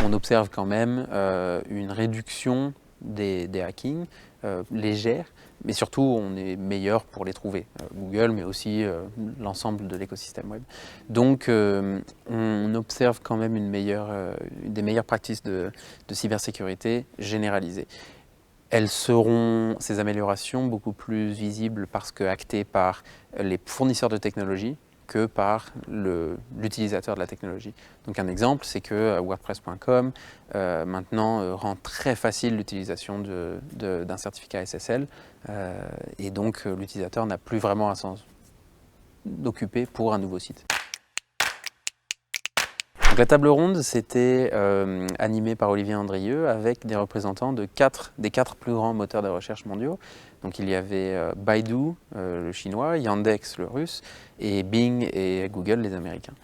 On observe quand même une réduction des hackings légère, mais surtout on est meilleur pour les trouver. Google, mais aussi l'ensemble de l'écosystème web. Donc on observe quand même des meilleures pratiques de cybersécurité généralisées. Elles seront, ces améliorations, beaucoup plus visibles parce que actées par les fournisseurs de technologie que par l'utilisateur de la technologie. Donc un exemple, c'est que WordPress.com maintenant rend très facile l'utilisation d'un certificat SSL et donc l'utilisateur n'a plus vraiment à s'en occuper pour un nouveau site. Donc, la table ronde, c'était animée par Olivier Andrieux avec des représentants des quatre plus grands moteurs de recherche mondiaux. Donc il y avait Baidu, le chinois, Yandex, le russe, et Bing et Google, les américains.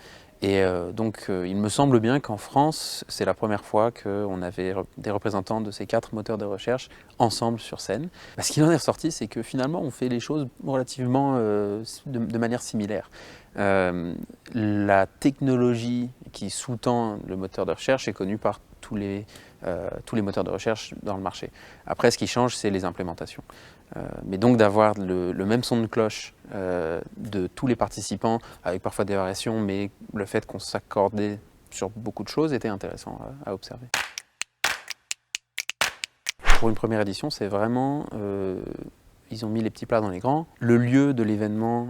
Et donc il me semble bien qu'en France, c'est la première fois qu'on avait des représentants de ces quatre moteurs de recherche ensemble sur scène. Ce qu'il en est ressorti, c'est que finalement on fait les choses relativement de manière similaire. La technologie qui sous-tend le moteur de recherche est connue par tous les moteurs de recherche dans le marché. Après, ce qui change, c'est les implémentations. Mais donc d'avoir le même son de cloche de tous les participants, avec parfois des variations, mais le fait qu'on s'accordait sur beaucoup de choses était intéressant à observer. Pour une première édition, c'est vraiment ils ont mis les petits plats dans les grands. Le lieu de l'événement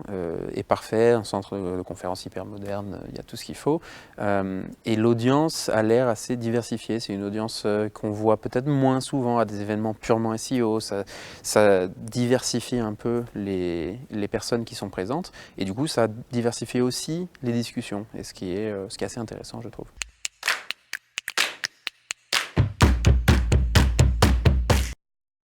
est parfait, un centre de conférence hyper moderne, il y a tout ce qu'il faut. Et l'audience a l'air assez diversifiée. C'est une audience qu'on voit peut-être moins souvent à des événements purement SEO. Ça diversifie un peu les personnes qui sont présentes. Et du coup, ça diversifie aussi les discussions, et ce qui est assez intéressant, je trouve.